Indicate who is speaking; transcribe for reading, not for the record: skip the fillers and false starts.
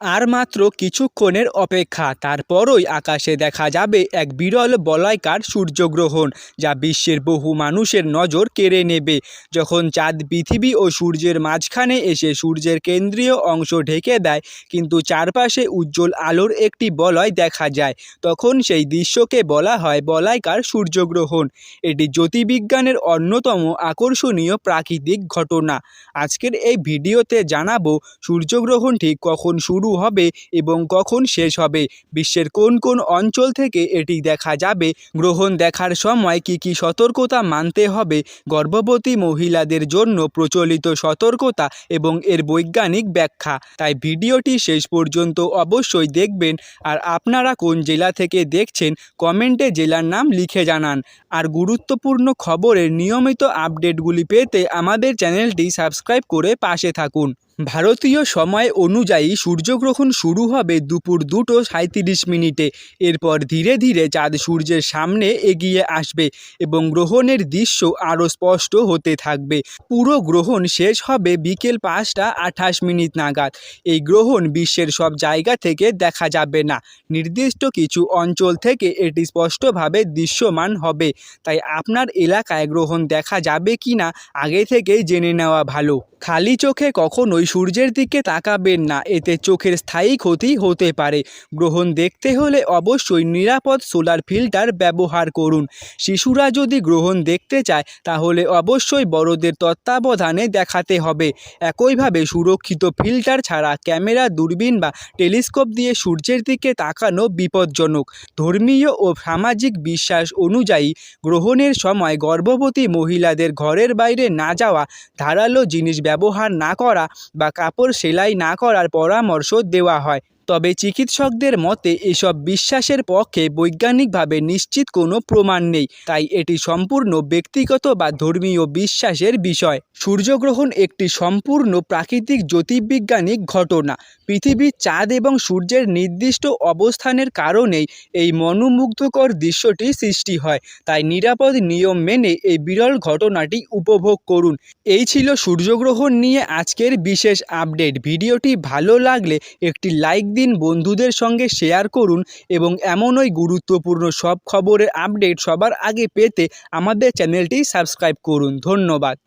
Speaker 1: আর মাত্র কিছুক্ষণের অপেক্ষা, তারপরই আকাশে দেখা যাবে এক বিরল বলয়াকার সূর্যগ্রহণ, যা বিশ্বের বহু মানুষের নজর কেড়ে নেবে। যখন চাঁদ পৃথিবী ও সূর্যের মাঝখানে এসে সূর্যের কেন্দ্রীয় অংশ ঢেকে দেয়, কিন্তু চারপাশে উজ্জ্বল আলোর একটি বলয় দেখা যায়, তখন সেই দৃশ্যকে বলা হয় বলয়াকার সূর্যগ্রহণ। এটি জ্যোতির্বিজ্ঞানের অন্যতম আকর্ষণীয় প্রাকৃতিক ঘটনা। আজকের এই ভিডিওতে জানাবো সূর্যগ্রহণ ঠিক কখন শুরু হবে এবং কখন শেষ হবে, বিশ্বের কোন কোন অঞ্চল থেকে এটি দেখা যাবে, গ্রহণ দেখার সময় কি কি সতর্কতা মানতে হবে, গর্ভবতী মহিলাদের জন্য প্রচলিত সতর্কতা এবং এর বৈজ্ঞানিক ব্যাখ্যা। তাই ভিডিওটি শেষ পর্যন্ত অবশ্যই দেখবেন। আর আপনারা কোন জেলা থেকে দেখছেন কমেন্টে জেলার নাম লিখে জানান। আর গুরুত্বপূর্ণ খবরের নিয়মিত আপডেটগুলি পেতে আমাদের চ্যানেলটি সাবস্ক্রাইব করে পাশে থাকুন। ভারতীয় সময় অনুযায়ী সূর্যগ্রহণ শুরু হবে দুপুর 2:37। এরপর ধীরে ধীরে চাঁদ সূর্যের সামনে এগিয়ে আসবে এবং গ্রহণের দৃশ্য আরও স্পষ্ট হতে থাকবে। পুরো গ্রহণ শেষ হবে বিকেল 5:28 নাগাদ। এই গ্রহণ বিশ্বের সব জায়গা থেকে দেখা যাবে না, নির্দিষ্ট কিছু অঞ্চল থেকে এটি স্পষ্টভাবে দৃশ্যমান হবে। তাই আপনার এলাকায় গ্রহণ দেখা যাবে কিনা আগে থেকেই জেনে নেওয়া ভালো। খালি চোখে কখনোই সূর্যের দিকে তাকাবেন না, এতে চোখের স্থায়ী ক্ষতি হতে পারে। গ্রহণ দেখতে হলে অবশ্যই নিরাপদ সোলার ফিল্টার ব্যবহার করুন। শিশুরা যদি গ্রহণ দেখতে চায় তাহলে অবশ্যই বড়দের তত্ত্বাবধানে দেখাতে হবে। একইভাবে সুরক্ষিত ফিল্টার ছাড়া ক্যামেরা, দূরবীন বা টেলিস্কোপ দিয়ে সূর্যের দিকে তাকানো বিপজ্জনক। ধর্মীয় ও সামাজিক বিশ্বাস অনুযায়ী গ্রহণের সময় গর্ভবতী মহিলাদের ঘরের বাইরে না যাওয়া, ধারালো জিনিস ব্যবহার না করা বা কাপড় সেলাই না করার পরামর্শ দেওয়া হয়। তবে চিকিৎসকদের মতে এসব বিশ্বাসের পক্ষে বৈজ্ঞানিকভাবে নিশ্চিত কোনো প্রমাণ নেই, তাই এটি সম্পূর্ণ ব্যক্তিগত বা ধর্মীয় বিশ্বাসের বিষয়। সূর্যগ্রহণ একটি সম্পূর্ণ প্রাকৃতিক জ্যোতির্বিজ্ঞানিক ঘটনা। পৃথিবীর চাঁদ এবং সূর্যের নির্দিষ্ট অবস্থানের কারণেই এই মনোমুগ্ধকর দৃশ্যটি সৃষ্টি হয়। তাই নিরাপদ নিয়ম মেনে এই বিরল ঘটনাটি উপভোগ করুন। এই ছিল সূর্যগ্রহণ নিয়ে আজকের বিশেষ আপডেট। ভিডিওটি ভালো লাগলে একটি লাইক দিন, বন্ধুদের সঙ্গে শেয়ার করুন এবং এমনই গুরুত্বপূর্ণ সব খবরের আপডেট সবার আগে পেতে আমাদের চ্যানেলটি সাবস্ক্রাইব করুন। ধন্যবাদ।